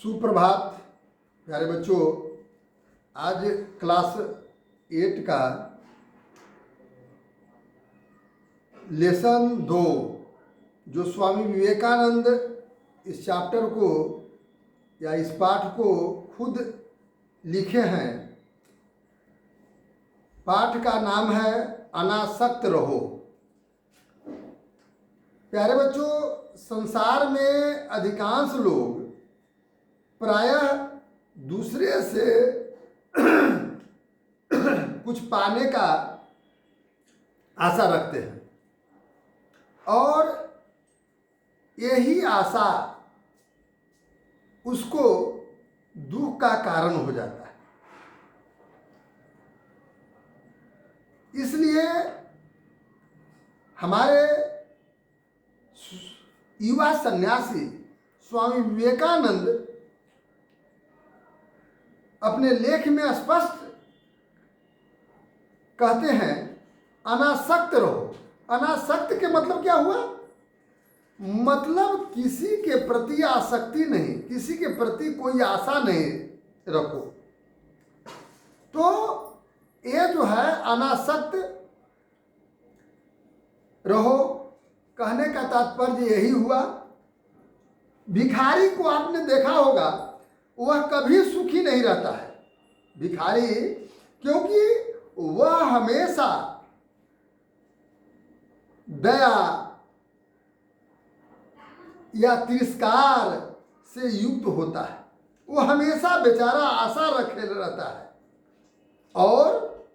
सुप्रभात प्यारे बच्चों। आज क्लास 8 का लेसन 2 जो स्वामी विवेकानंद इस चैप्टर को या इस पाठ को खुद लिखे हैं। पाठ का नाम है अनासक्त रहो। प्यारे बच्चों, संसार में अधिकांश लोग प्रायः दूसरे से कुछ पाने का आशा रखते हैं और यही आशा उसको दुख का कारण हो जाता है। इसलिए हमारे युवा सन्यासी स्वामी विवेकानंद अपने लेख में स्पष्ट कहते हैं अनासक्त रहो। अनासक्त के मतलब क्या हुआ? मतलब किसी के प्रति आसक्ति नहीं, किसी के प्रति कोई आशा नहीं रखो। तो ये जो है अनासक्त रहो कहने का तात्पर्य यही हुआ। भिखारी को आपने देखा होगा, वह कभी सुखी नहीं रहता है भिखारी, क्योंकि वह हमेशा दया या तिरस्कार से युक्त होता है। वह हमेशा बेचारा आशा रखे रहता है। और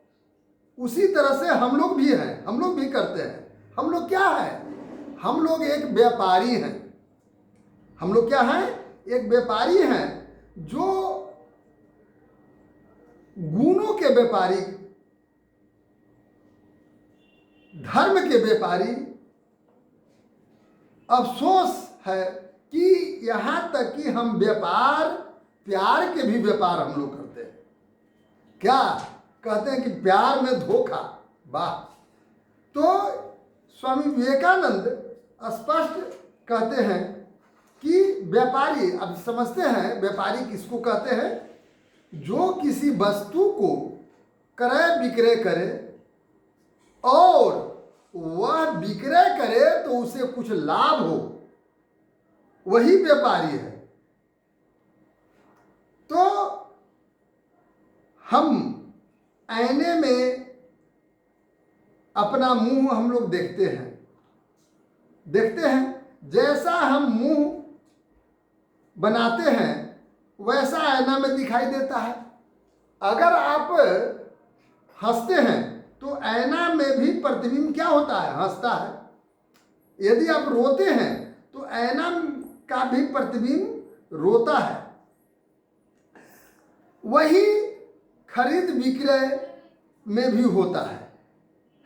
उसी तरह से हम लोग भी हैं, हम लोग भी करते हैं। हम लोग क्या है? हम लोग एक व्यापारी हैं। हम लोग क्या हैं? एक व्यापारी हैं जो गुणों के व्यापारी, धर्म के व्यापारी। अफसोस है कि यहाँ तक कि हम व्यापार, प्यार के भी व्यापार हम लोग करते हैं। क्या कहते हैं कि प्यार में धोखा। वाह! तो स्वामी विवेकानंद स्पष्ट कहते हैं कि व्यापारी, अब समझते हैं व्यापारी किसको कहते हैं? जो किसी वस्तु को क्रय विक्रय करे और वह विक्रय करे तो उसे कुछ लाभ हो, वही व्यापारी है। तो हम आईने में अपना मुंह हम लोग देखते हैं, जैसा हम मुंह बनाते हैं वैसा आईना में दिखाई देता है। अगर आप हंसते हैं तो आईना में भी प्रतिबिंब क्या होता है? हंसता है। यदि आप रोते हैं तो आईना का भी प्रतिबिंब रोता है। वही खरीद विक्रय में भी होता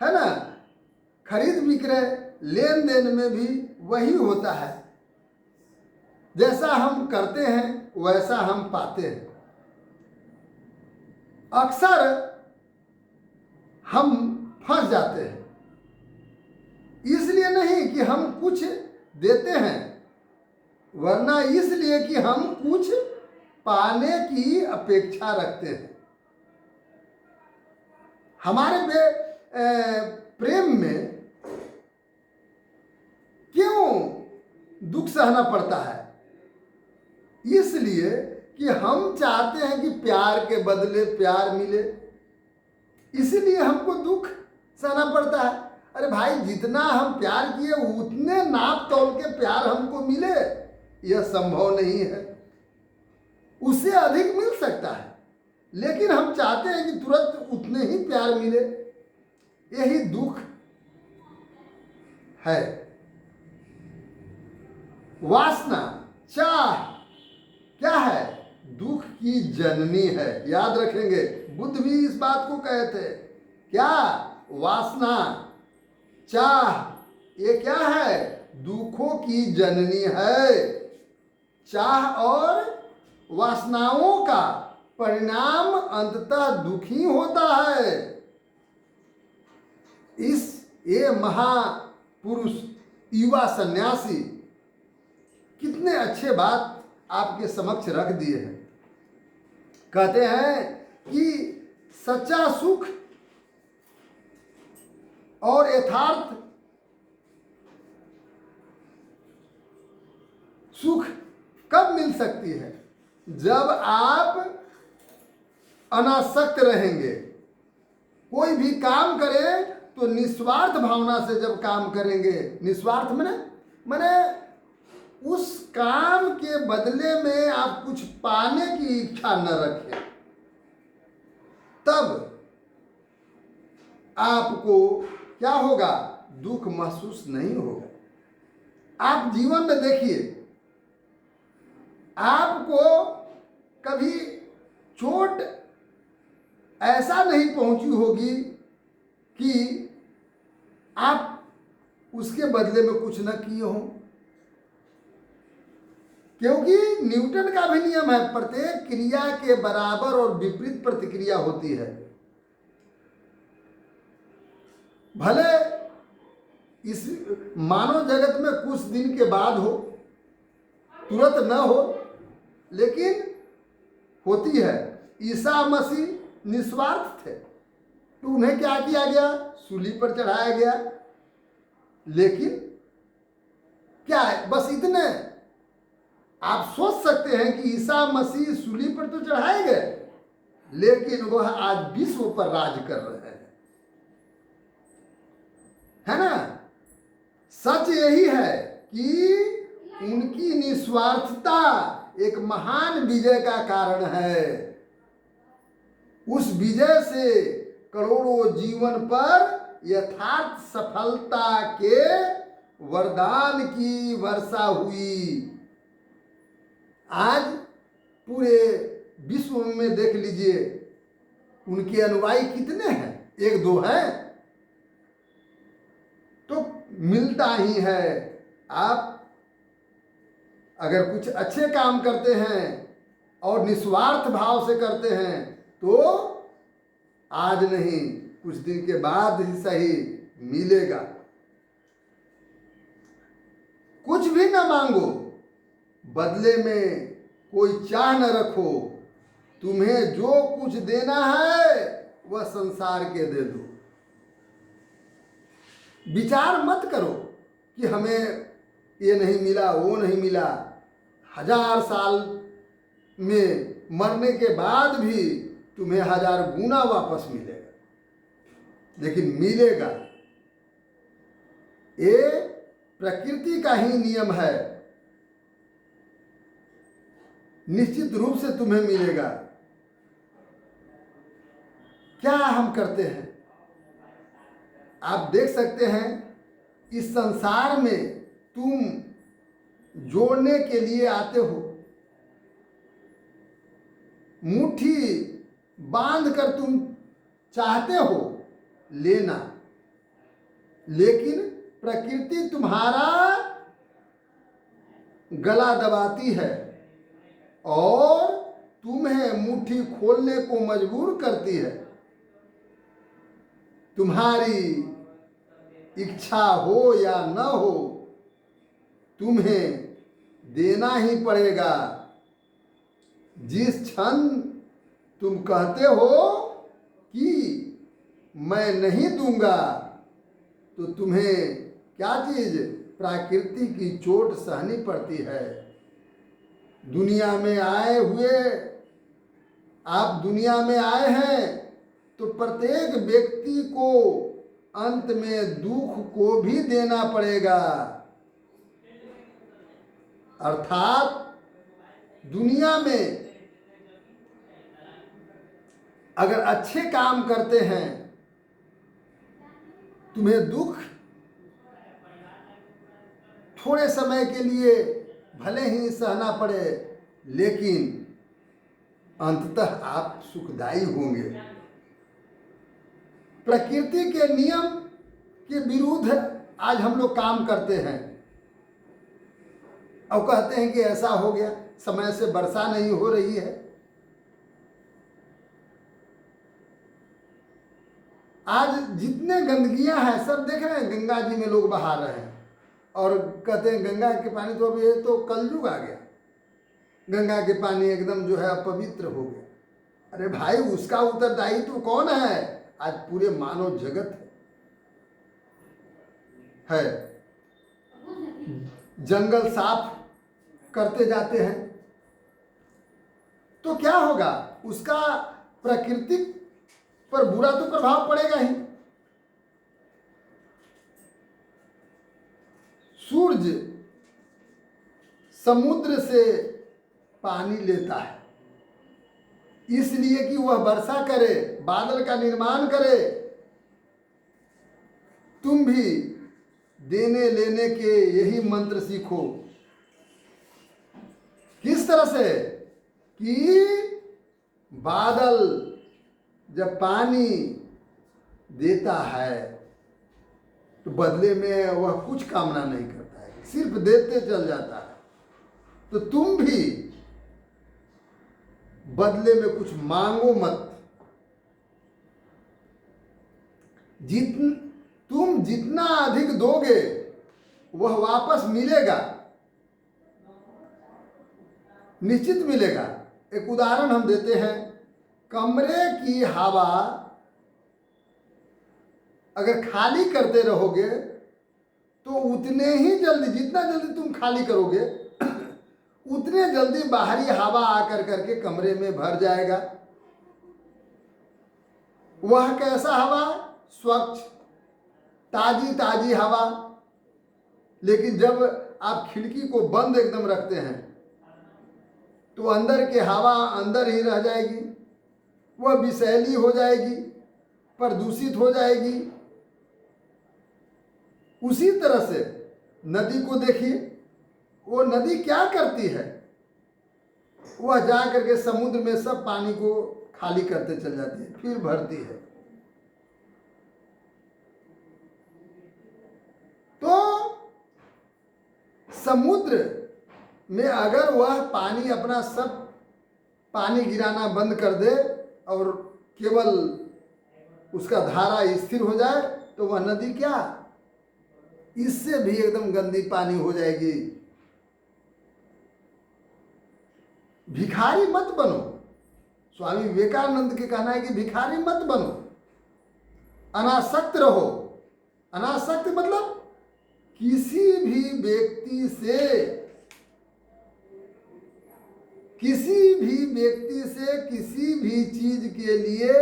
है ना? खरीद विक्रय, लेन देन में भी वही होता है। जैसा हम करते हैं वैसा हम पाते हैं। अक्सर हम फंस जाते हैं, इसलिए नहीं कि हम कुछ देते हैं, वरना इसलिए कि हम कुछ पाने की अपेक्षा रखते हैं। हमारे प्रेम में क्यों दुख सहना पड़ता है? इसलिए कि हम चाहते हैं कि प्यार के बदले प्यार मिले, इसीलिए हमको दुख सहना पड़ता है। अरे भाई, जितना हम प्यार किए उतने नाप तोल के प्यार हमको मिले, यह संभव नहीं है। उससे अधिक मिल सकता है, लेकिन हम चाहते हैं कि तुरंत उतने ही प्यार मिले। यही दुख है। वासना, चाह क्या है? दुख की जननी है। याद रखेंगे, बुद्ध भी इस बात को कहे थे। क्या? वासना, चाह, ये क्या है? दुखों की जननी है। चाह और वासनाओं का परिणाम अंततः दुखी होता है। ये महापुरुष युवा सन्यासी कितने अच्छे बात आपके समक्ष रख दिए हैं। कहते हैं कि सच्चा सुख और यथार्थ सुख कब मिल सकती है? जब आप अनासक्त रहेंगे। कोई भी काम करें तो निस्वार्थ भावना से जब काम करेंगे, निस्वार्थ माने उस काम के बदले में आप कुछ पाने की इच्छा न रखें, तब आपको क्या होगा? दुख महसूस नहीं होगा। आप जीवन में देखिए, आपको कभी चोट ऐसा नहीं पहुंची होगी कि आप उसके बदले में कुछ न किए हों, क्योंकि न्यूटन का भी नियम है, प्रत्येक क्रिया के बराबर और विपरीत प्रतिक्रिया होती है। भले इस मानव जगत में कुछ दिन के बाद हो, तुरंत न हो, लेकिन होती है। ईसा मसीह निस्वार्थ थे, तो उन्हें क्या किया गया? सूली पर चढ़ाया गया। लेकिन क्या है? बस इतने आप सोच सकते हैं कि ईसा मसीह सूली पर तो चढ़ाए गए, लेकिन वह आज विश्व पर राज कर रहे हैं, है ना? सच यही है कि उनकी निस्वार्थता एक महान विजय का कारण है। उस विजय से करोड़ों जीवन पर यथार्थ सफलता के वरदान की वर्षा हुई। आज पूरे विश्व में देख लीजिए, उनके अनुयायी कितने हैं? एक दो हैं तो मिलता ही है। आप अगर कुछ अच्छे काम करते हैं और निस्वार्थ भाव से करते हैं तो आज नहीं, कुछ दिन के बाद ही सही मिलेगा। कुछ भी न मांगो, बदले में कोई चाह न रखो। तुम्हें जो कुछ देना है वह संसार के दे दो। विचार मत करो कि हमें ये नहीं मिला, वो नहीं मिला। 1000 साल में मरने के बाद भी तुम्हें 1000 गुना वापस मिलेगा, लेकिन मिलेगा। ये प्रकृति का ही नियम है, निश्चित रूप से तुम्हें मिलेगा। क्या हम करते हैं? आप देख सकते हैं, इस संसार में तुम जोड़ने के लिए आते हो, मुट्ठी बांध कर तुम चाहते हो लेना, लेकिन प्रकृति तुम्हारा गला दबाती है और तुम्हें मुट्ठी खोलने को मजबूर करती है। तुम्हारी इच्छा हो या न हो, तुम्हें देना ही पड़ेगा। जिस क्षण तुम कहते हो कि मैं नहीं दूंगा, तो तुम्हें क्या चीज? प्रकृति की चोट सहनी पड़ती है। दुनिया में आए हुए, आप दुनिया में आए हैं तो प्रत्येक व्यक्ति को अंत में दुख को भी देना पड़ेगा। अर्थात दुनिया में अगर अच्छे काम करते हैं, तुम्हें दुख थोड़े समय के लिए भले ही सहना पड़े, लेकिन अंततः आप सुखदायी होंगे। प्रकृति के नियम के विरुद्ध आज हम लोग काम करते हैं और कहते हैं कि ऐसा हो गया, समय से वर्षा नहीं हो रही है। आज जितने गंदगियां हैं सब देख रहे हैं, गंगा जी में लोग बहा रहे हैं और कहते हैं गंगा के पानी तो अभी ये तो कलयुग आ गया। गंगा के पानी एकदम जो है अपवित्र हो गया। अरे भाई, उसका उत्तरदायित्व तो कौन है? आज पूरे मानव जगत है। जंगल साफ करते जाते हैं तो क्या होगा? उसका प्रकृति पर बुरा तो प्रभाव पड़ेगा ही। सूर्य समुद्र से पानी लेता है इसलिए कि वह वर्षा करे, बादल का निर्माण करे। तुम भी देने लेने के यही मंत्र सीखो। किस तरह से? कि बादल जब पानी देता है तो बदले में वह कुछ कामना नहीं करता है, सिर्फ देते चल जाता है। तो तुम भी बदले में कुछ मांगो मत। तुम जितना अधिक दोगे वह वापस मिलेगा, निश्चित मिलेगा। एक उदाहरण हम देते हैं। कमरे की हवा अगर खाली करते रहोगे तो उतने ही जल्दी, जितना जल्दी तुम खाली करोगे उतने जल्दी बाहरी हवा आकर करके कमरे में भर जाएगा। वह कैसा हवा? स्वच्छ ताजी ताजी हवा। लेकिन जब आप खिड़की को बंद एकदम रखते हैं तो अंदर की हवा अंदर ही रह जाएगी, वह विषैली हो जाएगी, प्रदूषित हो जाएगी। उसी तरह से नदी को देखिए, वो नदी क्या करती है? वह जा करके समुद्र में सब पानी को खाली करते चल जाती है, फिर भरती है। तो समुद्र में अगर वह पानी अपना सब पानी गिराना बंद कर दे और केवल उसका धारा स्थिर हो जाए तो वह नदी क्या, इससे भी एकदम गंदी पानी हो जाएगी। भिखारी मत बनो। स्वामी विवेकानंद के कहना है कि भिखारी मत बनो, अनासक्त रहो। अनासक्त मतलब किसी भी व्यक्ति से किसी भी चीज के लिए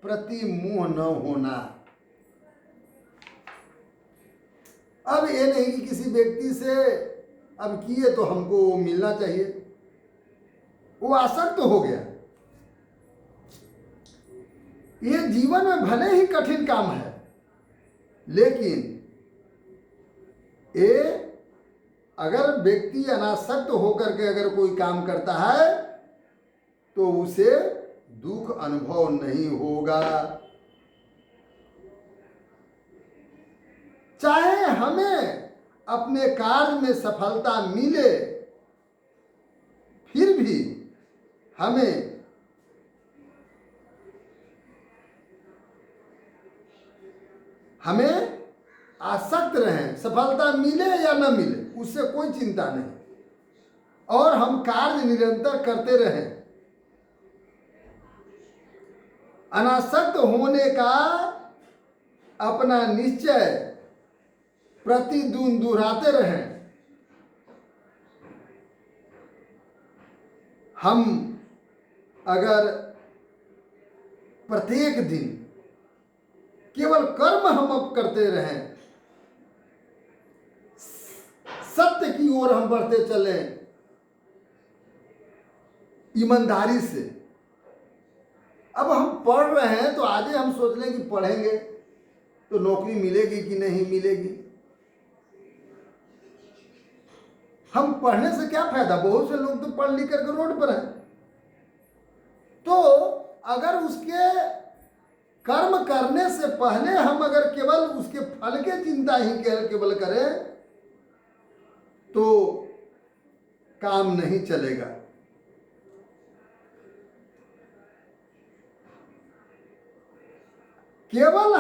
प्रति मोह न होना। अब ये नहीं कि किसी व्यक्ति से अब किए तो हमको मिलना चाहिए, वो आसक्त हो गया। ये जीवन में भले ही कठिन काम है, लेकिन ये अगर व्यक्ति अनासक्त होकर के अगर कोई काम करता है तो उसे दुख अनुभव नहीं होगा। चाहे हमें अपने कार्य में सफलता मिले, फिर भी हमें आसक्त रहें। सफलता मिले या न मिले उससे कोई चिंता नहीं, और हम कार्य निरंतर करते रहें। अनासक्त होने का अपना निश्चय प्रतिदिन दोहराते रहें। हम अगर प्रत्येक दिन केवल कर्म हम अब करते रहें, सत्य की ओर हम बढ़ते चले ईमानदारी से। अब हम पढ़ रहे हैं तो आज हम सोच लें कि पढ़ेंगे तो नौकरी मिलेगी कि नहीं मिलेगी। हम पढ़ने से क्या फायदा? बहुत से लोग तो पढ़ लिख करके रोड पर हैं। तो अगर उसके कर्म करने से पहले हम अगर केवल उसके फल के चिंता ही केवल करें तो काम नहीं चलेगा। केवल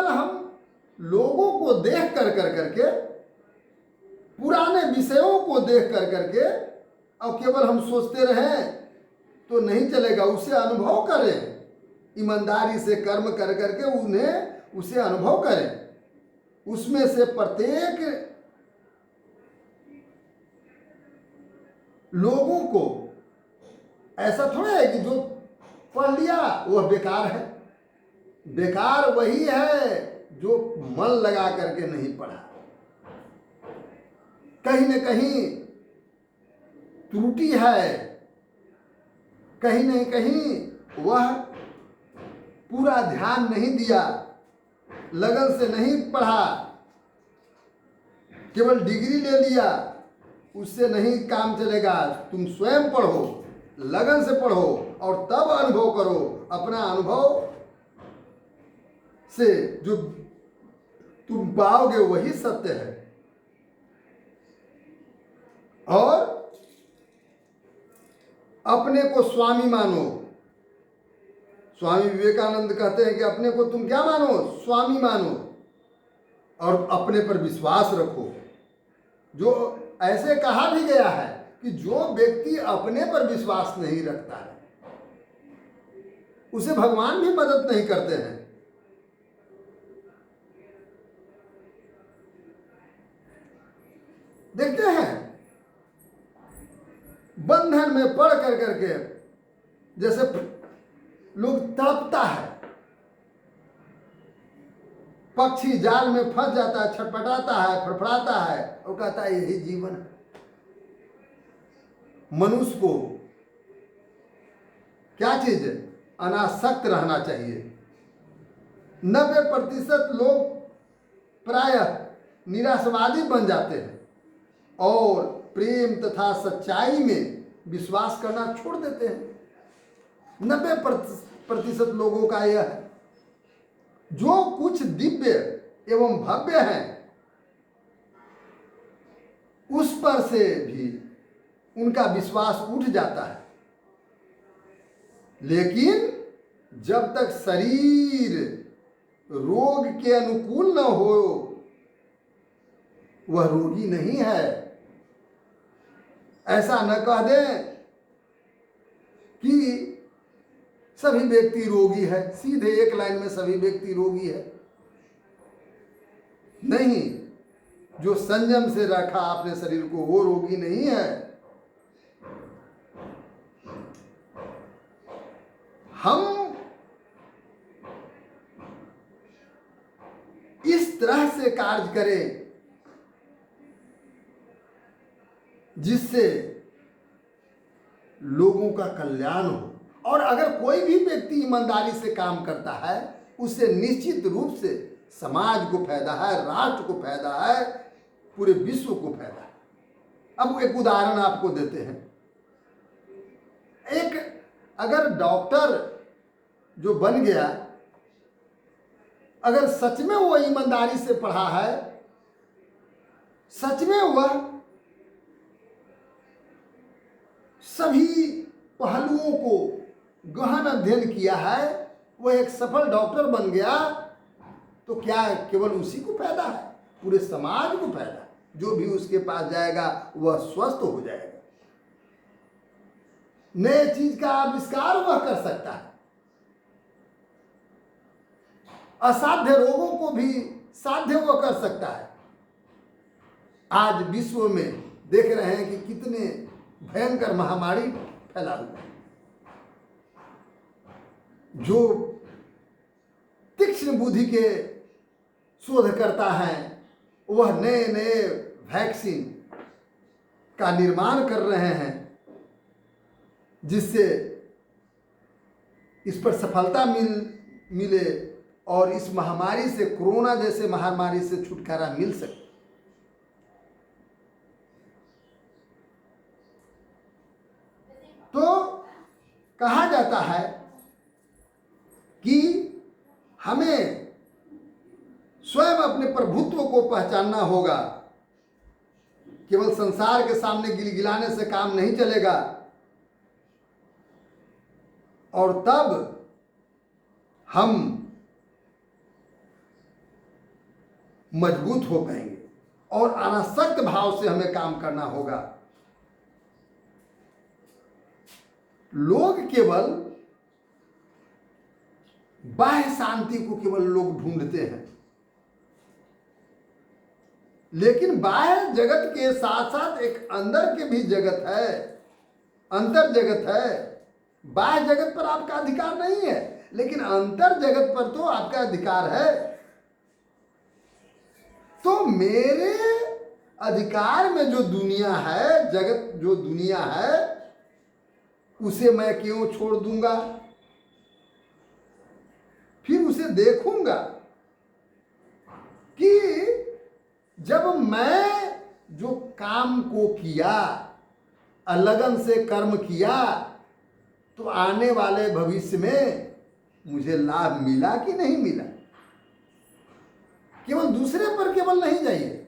हम लोगों को देख करके पुराने विषयों को देख कर करके अब केवल हम सोचते रहें तो नहीं चलेगा, उसे अनुभव करें, ईमानदारी से कर्म कर करके उन्हें उसे अनुभव करें। उसमें से प्रत्येक लोगों को ऐसा थोड़ा है कि जो पढ़ लिया वह बेकार है। बेकार वही है जो मन लगा करके नहीं पढ़ा, कहीं न कहीं त्रुटि है, कहीं न कहीं वह पूरा ध्यान नहीं दिया, लगन से नहीं पढ़ा, केवल डिग्री ले लिया, उससे नहीं काम चलेगा। तुम स्वयं पढ़ो, लगन से पढ़ो और तब अनुभव करो। अपना अनुभव से जो तुम पाओगे वही सत्य है। और अपने को स्वामी मानो। स्वामी विवेकानंद कहते हैं कि अपने को तुम क्या मानो? स्वामी मानो, और अपने पर विश्वास रखो। जो ऐसे कहा भी गया है कि जो व्यक्ति अपने पर विश्वास नहीं रखता है उसे भगवान भी मदद नहीं करते हैं। देखते हैं बंधन में पड़ कर करके जैसे लोग तड़पता है, पक्षी जाल में फंस जाता है, छटपटाता है, फड़फड़ाता है और कहता है यही जीवन है। मनुष्य को क्या चीज है? अनासक्त रहना चाहिए। 90% लोग प्रायः निराशवादी बन जाते हैं और प्रेम तथा सच्चाई में विश्वास करना छोड़ देते हैं। 90% लोगों का यह है। जो कुछ दिव्य एवं भव्य है उस पर से भी उनका विश्वास उठ जाता है। लेकिन जब तक शरीर रोग के अनुकूल न हो वह रोगी नहीं है। ऐसा न कह दें कि सभी व्यक्ति रोगी है, सीधे एक लाइन में सभी व्यक्ति रोगी है। नहीं, जो संयम से रखा अपने शरीर को वो रोगी नहीं है। हम इस तरह से कार्य करें जिससे लोगों का कल्याण हो। और अगर कोई भी व्यक्ति ईमानदारी से काम करता है उससे निश्चित रूप से समाज को फायदा है, राष्ट्र को फायदा है, पूरे विश्व को फायदा है। अब एक उदाहरण आपको देते हैं। एक अगर डॉक्टर जो बन गया, अगर सच में वो ईमानदारी से पढ़ा है, सच में वह सभी पहलुओं को गहन अध्ययन किया है, वह एक सफल डॉक्टर बन गया, तो क्या केवल उसी को फायदा है? पूरे समाज को फायदा है। जो भी उसके पास जाएगा वह स्वस्थ हो जाएगा, नए चीज का आविष्कार वह कर सकता है, असाध्य रोगों को भी साध्य वह कर सकता है। आज विश्व में देख रहे हैं कि कितने भयंकर महामारी फैला हुआ है। जो तीक्ष्ण बुद्धि के शोध करता है वह नए नए वैक्सीन का निर्माण कर रहे हैं जिससे इस पर सफलता मिले और इस महामारी से, कोरोना जैसे महामारी से छुटकारा मिल सके। तो कहा जाता है कि हमें स्वयं अपने प्रभुत्व को पहचानना होगा। केवल संसार के सामने गिलगिलाने से काम नहीं चलेगा, और तब हम मजबूत हो पाएंगे। और अनासक्त भाव से हमें काम करना होगा। लोग केवल बाह्य शांति को केवल लोग ढूंढते हैं, लेकिन बाह्य जगत के साथ साथ एक अंदर के भी जगत है, अंतर जगत है। बाह्य जगत पर आपका अधिकार नहीं है, लेकिन अंतर जगत पर तो आपका अधिकार है। तो मेरे अधिकार में जो दुनिया है, जगत जो दुनिया है, उसे मैं क्यों छोड़ दूंगा? फिर उसे देखूंगा कि जब मैं जो काम को किया, लगन से कर्म किया, तो आने वाले भविष्य में मुझे लाभ मिला कि नहीं मिला। केवल दूसरे पर केवल नहीं जाइए।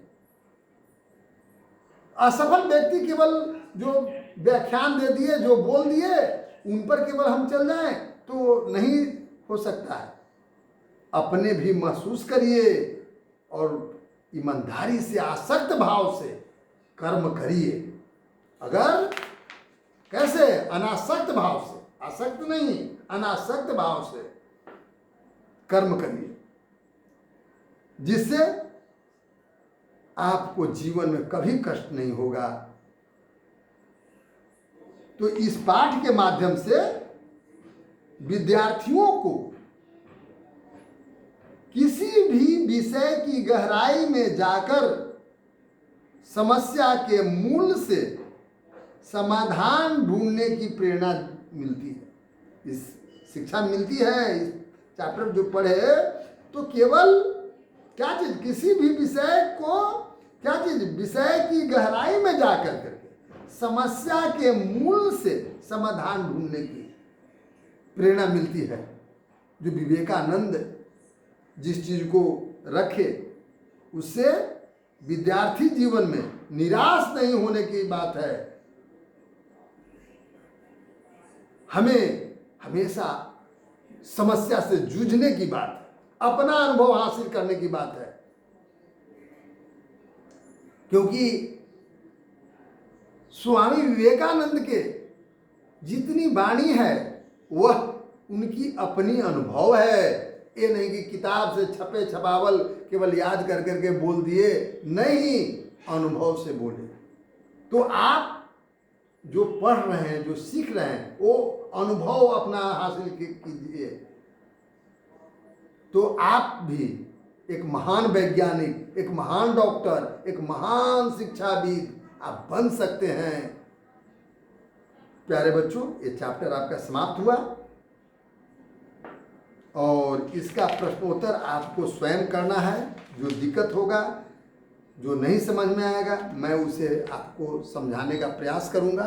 असफल व्यक्ति केवल जो व्याख्यान दे दिए, जो बोल दिए, उन पर केवल हम चल जाएं तो नहीं हो सकता है। अपने भी महसूस करिए और ईमानदारी से, आसक्त भाव से कर्म करिए। अगर कैसे? अनासक्त भाव से, आसक्त नहीं, अनासक्त भाव से कर्म करिए, जिससे आपको जीवन में कभी कष्ट नहीं होगा। तो इस पाठ के माध्यम से विद्यार्थियों को किसी भी विषय की गहराई में जाकर समस्या के मूल से समाधान ढूंढने की प्रेरणा मिलती है। इस शिक्षा मिलती है। इस चैप्टर जो पढ़े तो केवल क्या चीज, किसी भी विषय को क्या चीज, विषय की गहराई में जाकर करके समस्या के मूल से समाधान ढूंढने की प्रेरणा मिलती है। जो विवेकानंद जिस चीज को रखे, उससे विद्यार्थी जीवन में निराश नहीं होने की बात है। हमें हमेशा समस्या से जूझने की बात है, अपना अनुभव हासिल करने की बात है। क्योंकि स्वामी विवेकानंद के जितनी वाणी है वह उनकी अपनी अनुभव है। ये नहीं कि किताब से छपे छपावल केवल याद कर करके बोल दिए, नहीं, अनुभव से बोले। तो आप जो पढ़ रहे हैं, जो सीख रहे हैं, वो अनुभव अपना हासिल कीजिए। तो आप भी एक महान वैज्ञानिक, एक महान डॉक्टर, एक महान शिक्षाविद आप बन सकते हैं। प्यारे बच्चों, ये चैप्टर आपका समाप्त हुआ और इसका प्रश्नोत्तर आपको स्वयं करना है। जो दिक्कत होगा, जो नहीं समझ में आएगा, मैं उसे आपको समझाने का प्रयास करूंगा।